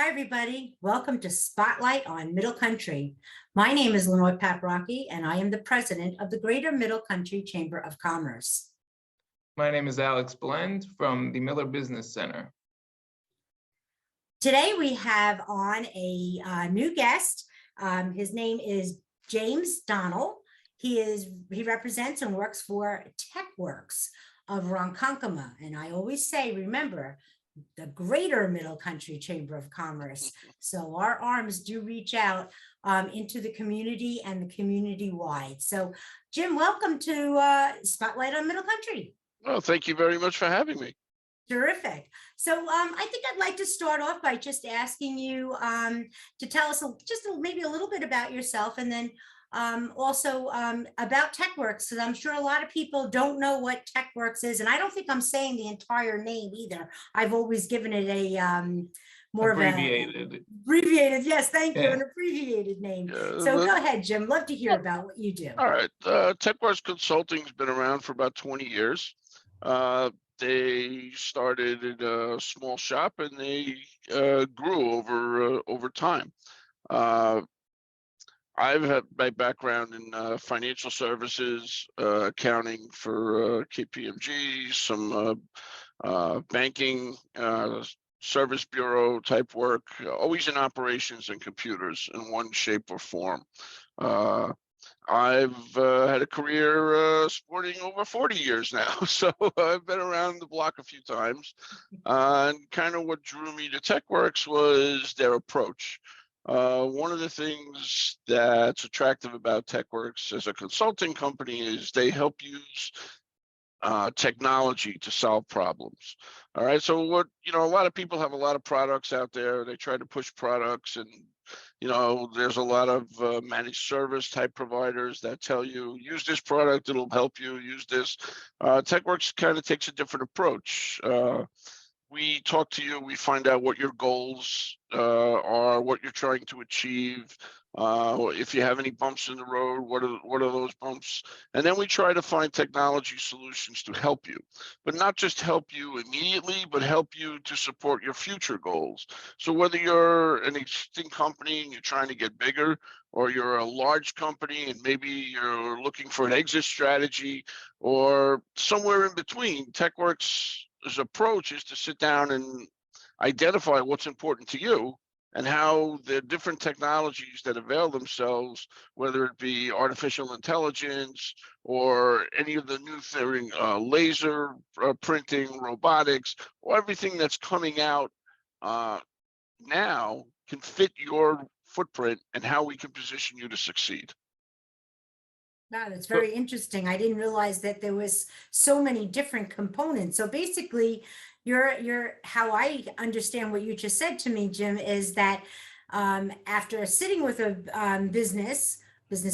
Hi, everybody. Welcome to Spotlight on Middle Country. My name is Lenore Paprocki, and I am the president of the Greater Middle Country Chamber of Commerce. My name is Alex Blend from the Miller Business Center. Today, we have on a new guest. His name is James Donnell. He represents and works for Techworks of Ronkonkoma. And I always say, remember, the Greater Middle Country Chamber of Commerce. So our arms do reach out into the community and the community wide. So Jim, welcome to Spotlight on Middle Country. Well, thank you very much for having me. Terrific. So I think I'd like to start off by just asking you to tell us maybe a little bit about yourself, and then also about Techworks, because I'm sure a lot of people don't know what Techworks is, and I don't think I'm saying the entire name either. I've always given it a more Abbreviated. Abbreviated. Yes, thank you, Yeah. an abbreviated name. So go ahead, Jim. Love to hear about what you do. All right. Techworks Consulting's been around for about 20 years. They started in a small shop and they grew over time. I've had my background in financial services, accounting for KPMG, some banking, service bureau type work, always in operations and computers in one shape or form. I've had a career sporting over 40 years now, so I've been around the block a few times. And kind of what drew me to Techworks was their approach. One of the things that's attractive about Techworks as a consulting company is they help use technology to solve problems. All right. So a lot of people have a lot of products out there. They try to push products, and there's a lot of managed service type providers that tell you, use this product, it'll help you, use this. Techworks kind of takes a different approach. We talk to you, we find out what your goals are, what you're trying to achieve. If you have any bumps in the road, what are those bumps? And then we try to find technology solutions to help you, but not just help you immediately, but help you to support your future goals. So whether you're an existing company and you're trying to get bigger, or you're a large company and maybe you're looking for an exit strategy, or somewhere in between, Techworks' approach is to sit down and identify what's important to you and how the different technologies that avail themselves, whether it be artificial intelligence or any of the new thing, laser printing, robotics, or everything that's coming out now can fit your footprint and how we can position you to succeed. Wow, that's very interesting. I didn't realize that there was so many different components. So basically, how I understand what you just said to me, Jim, is that after sitting with a business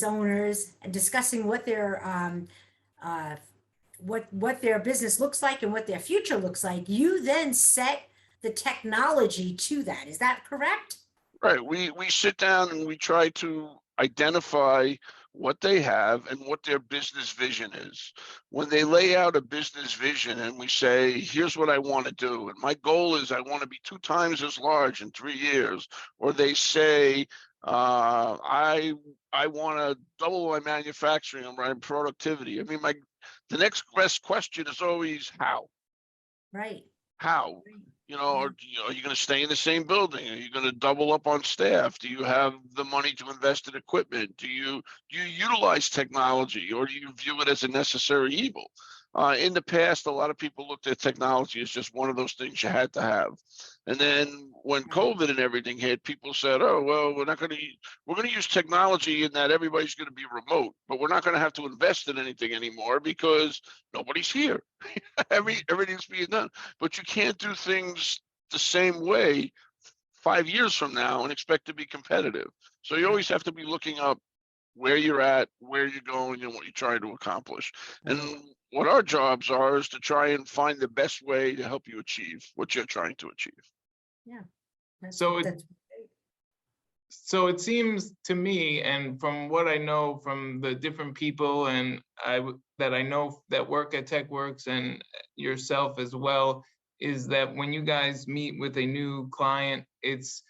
owners and discussing what their what their business looks like and what their future looks like, you then set the technology to that. Is that correct? Right. We sit down and we try to identify what they have and what their business vision is. When they lay out a business vision and we say, here's what I want to do, and my goal is I want to be 2 times as large in 3 years, or they say, I want to double my manufacturing and my productivity. I mean, the next best question is always how. Right. How? Are you going to stay in the same building? Are you going to double up on staff? Do you have the money to invest in equipment? Do you utilize technology, or do you view it as a necessary evil? In the past, a lot of people looked at technology as just one of those things you had to have. And then when COVID and everything hit, people said, oh, well, we're going to use technology in that everybody's going to be remote, but we're not going to have to invest in anything anymore because nobody's here. Everything's being done. But you can't do things the same way 5 years from now and expect to be competitive. So you always have to be looking up where you're at, where you're going, and what you're trying to accomplish. And what our jobs are is to try and find the best way to help you achieve what you're trying to achieve. Yeah. So it seems to me, and from what I know from the different people that I know that work at Techworks and yourself as well, is that when you guys meet with a new client, it's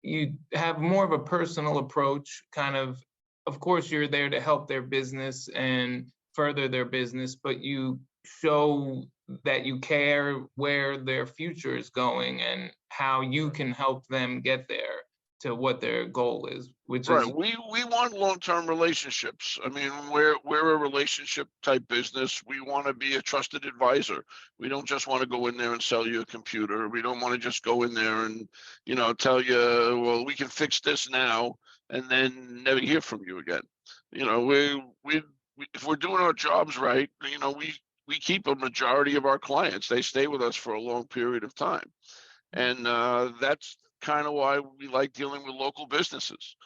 you have more of a personal approach, kind of course, you're there to help their business and further their business, but you show that you care where their future is going and how you can help them get there to what their goal is, which Right. is We want long-term relationships. I mean, we're a relationship type business. We want to be a trusted advisor. We don't just want to go in there and sell you a computer. We don't want to just go in there and, tell you, well, we can fix this now and then never hear from you again. We if we're doing our jobs right, we keep a majority of our clients. They stay with us for a long period of time. And that's kind of why we like dealing with local businesses.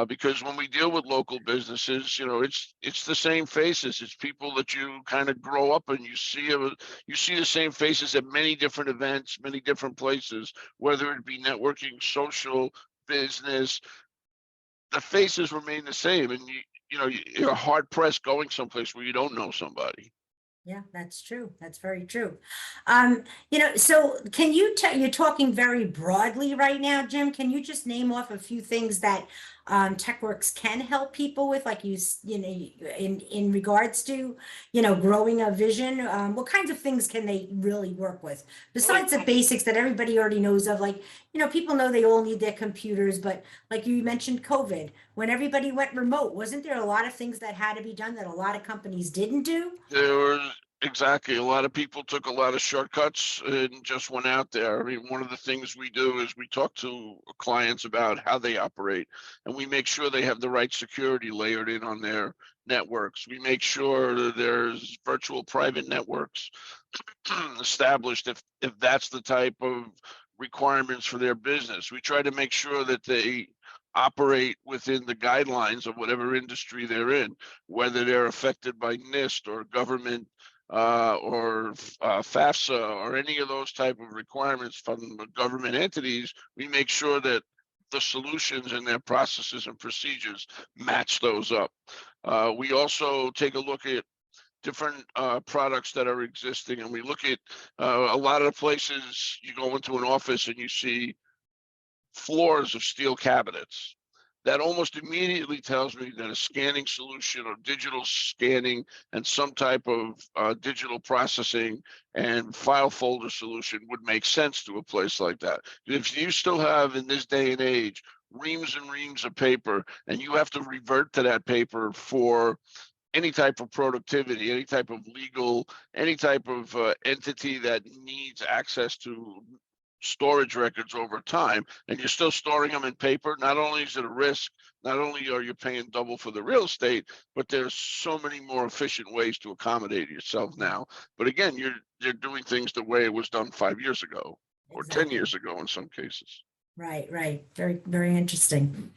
Because when we deal with local businesses, it's the same faces. It's people that you kind of grow up and you see the same faces at many different events, many different places, whether it be networking, social, business. The faces remain the same, and you're hard pressed going someplace where you don't know somebody. Yeah, that's true. That's very true. So can you you're talking very broadly right now, Jim. Can you just name off a few things that Techworks can help people with, like in regards to, growing a vision? What kinds of things can they really work with besides the basics that everybody already knows of? Like, people know they all need their computers, but like you mentioned, COVID, when everybody went remote, wasn't there a lot of things that had to be done that a lot of companies didn't do? There was exactly a lot of people took a lot of shortcuts and just went out there. I mean, one of the things we do is we talk to clients about how they operate, and we make sure they have the right security layered in on their networks. We make sure that there's virtual private networks established if that's the type of requirements for their business. We try to make sure that they operate within the guidelines of whatever industry they're in, whether they're affected by NIST or government or FAFSA or any of those type of requirements from government entities. We make sure that the solutions and their processes and procedures match those up. We also take a look at different products that are existing, and we look at a lot of the places you go into an office and you see floors of steel cabinets. That almost immediately tells me that a scanning solution or digital scanning and some type of digital processing and file folder solution would make sense to a place like that. If you still have, in this day and age, reams and reams of paper, and you have to revert to that paper for any type of productivity, any type of legal, any type of entity that needs access to storage records over time, and you're still storing them in paper, not only is it a risk, not only are you paying double for the real estate, but there's so many more efficient ways to accommodate yourself now. But again, you're doing things the way it was done 5 years ago or 10 years ago in some cases. Right. Very, very interesting.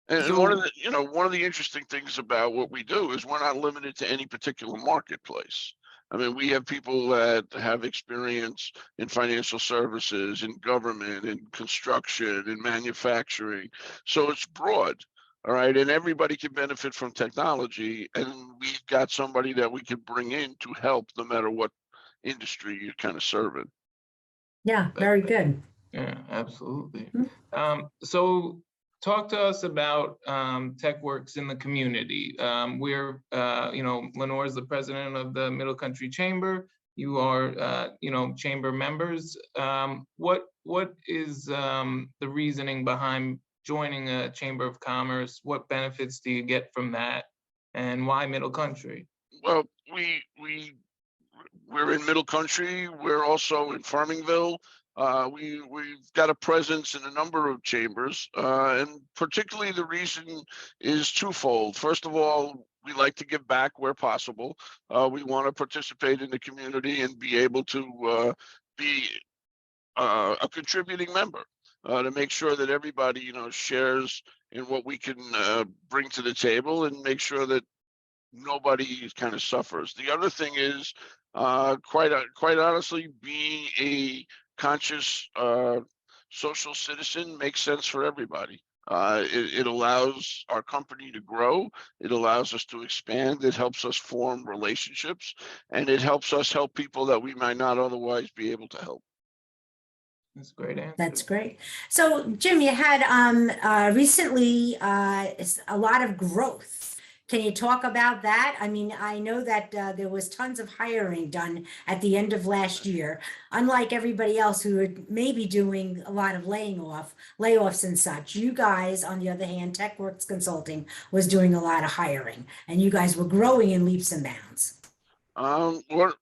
And one of the interesting things about what we do is we're not limited to any particular marketplace. I mean, we have people that have experience in financial services, in government, in construction, in manufacturing. So it's broad, all right? And everybody can benefit from technology. And we've got somebody that we can bring in to help no matter what industry you're kind of serving. Yeah, very good. Yeah, absolutely. So talk to us about Techworks in the community. We're, Lenore is the president of the Middle Country Chamber. You are, chamber members. What is the reasoning behind joining a Chamber of Commerce? What benefits do you get from that? And why Middle Country? Well, we're in Middle Country. We're also in Farmingville. We've got a presence in a number of chambers, and particularly the reason is twofold. First of all, we like to give back where possible. We want to participate in the community and be able to be a contributing member to make sure that everybody, shares in what we can bring to the table and make sure that nobody kind of suffers. The other thing is, quite honestly, being a conscious social citizen makes sense for everybody. It allows our company to grow. It allows us to expand. It helps us form relationships, and it helps us help people that we might not otherwise be able to help. That's a great answer. That's great. So Jim, you had recently a lot of growth. Can you talk about that? I mean, I know that there was tons of hiring done at the end of last year, unlike everybody else who would maybe doing a lot of layoffs and such. You guys, on the other hand, Techworks Consulting was doing a lot of hiring, and you guys were growing in leaps and bounds. What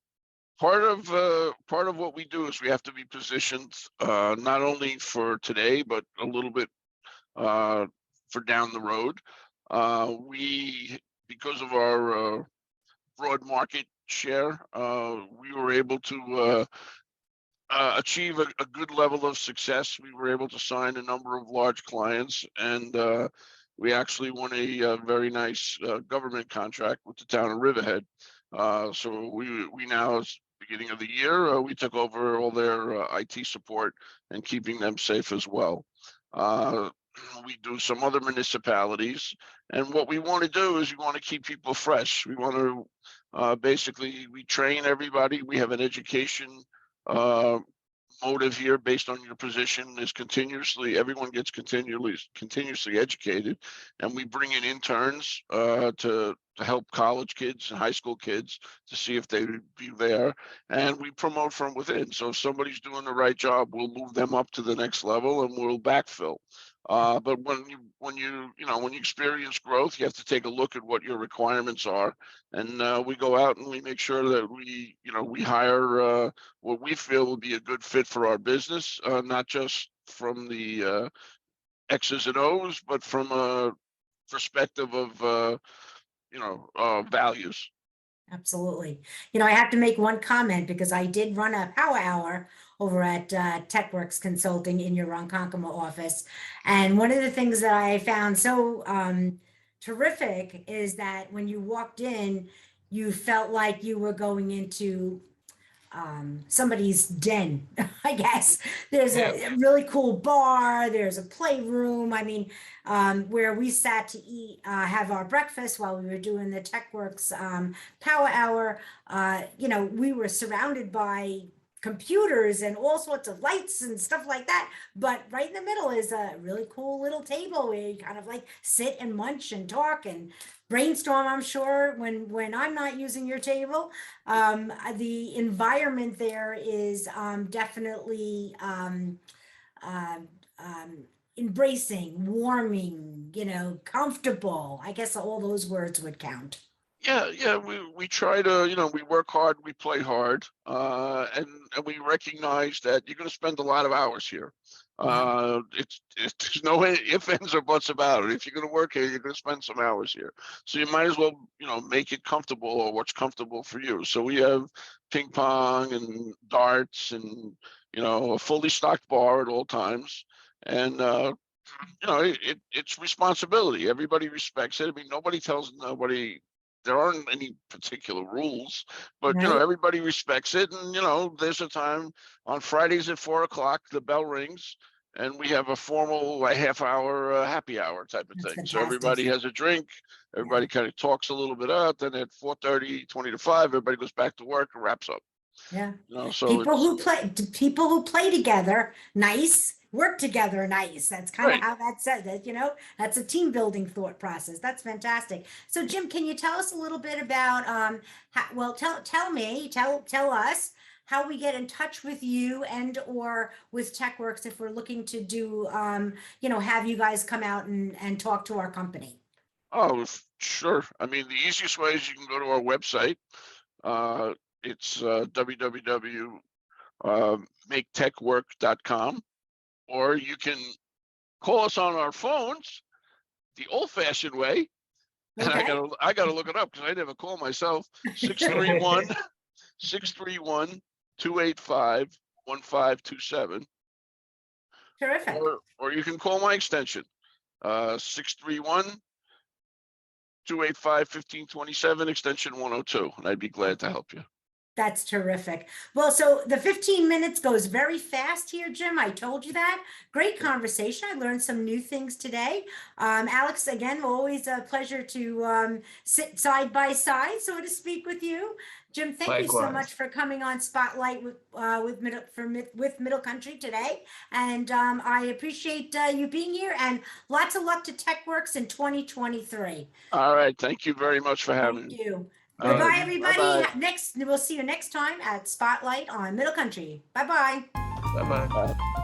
part of what we do is we have to be positioned not only for today, but a little bit for down the road. Because of our broad market share, we were able to achieve a good level of success. We were able to sign a number of large clients, and we actually won a very nice government contract with the town of Riverhead. So we now, beginning of the year, we took over all their IT support and keeping them safe as well. We do some other municipalities, and what we want to do is we want to keep people fresh. We want to basically, we train everybody. We have an education motive here based on your position is everyone gets continuously educated, and we bring in interns to help college kids and high school kids to see if they would be there, and we promote from within. So if somebody's doing the right job, we'll move them up to the next level and we'll backfill. But when you experience growth, you have to take a look at what your requirements are, and we go out and we make sure that we hire what we feel will be a good fit for our business, not just from the X's and O's, but from a perspective of values. Absolutely. I have to make one comment because I did run a power hour over at Techworks Consulting in your Ronkonkoma office. And one of the things that I found so terrific is that when you walked in, you felt like you were going into somebody's den, I guess. There's a really cool bar, there's a playroom. I mean, where we sat to eat, have our breakfast while we were doing the Techworks power hour. We were surrounded by computers and all sorts of lights and stuff like that. But right in the middle is a really cool little table where you kind of like sit and munch and talk and brainstorm, I'm sure, when I'm not using your table. The environment there is definitely embracing, warming, comfortable. I guess all those words would count. Yeah, we try to, we work hard, we play hard, and we recognize that you're going to spend a lot of hours here. There's no ifs, ands, or buts about it. If you're going to work here, you're going to spend some hours here. So you might as well, make it comfortable, or what's comfortable for you. So we have ping pong and darts and, a fully stocked bar at all times. And, it's responsibility. Everybody respects it. I mean, nobody tells nobody. There aren't any particular rules, but Right. everybody respects it. And there's a time on Fridays at 4:00, the bell rings, and we have a formal half-hour happy hour type of That's thing. So fantastic. everybody has a drink. Everybody kind of talks a little bit out. Then at 4:30, 20 to 5, everybody goes back to work and wraps up. Yeah. So people who play together, nice. Work together, nice. That's kind of Right. how that said that, that's a team building thought process. That's fantastic. So Jim, can you tell us a little bit about, tell us how we get in touch with you and or with Techworks if we're looking to do, have you guys come out and talk to our company. Oh, sure. I mean, the easiest way is you can go to our website. It's www.maketechwork.com, or you can call us on our phones the old-fashioned way. And Okay. I gotta look it up because I never call myself. 631-285-1527. Terrific. Or you can call my extension, 631-285-1527, extension 102, and I'd be glad to help you. That's terrific. Well, so the 15 minutes goes very fast here, Jim. I told you that. Great conversation. I learned some new things today. Alex, again, always a pleasure to sit side by side, so to speak, with you. Jim, thank you so Likewise. much for coming on Spotlight with Middle Country today. And I appreciate you being here, and lots of luck to Techworks in 2023. All right. Thank you very much for having Thank me. you. All Goodbye, right. everybody. Bye-bye. We'll see you next time at Spotlight on Middle Country. Bye-bye. Bye-bye. Bye.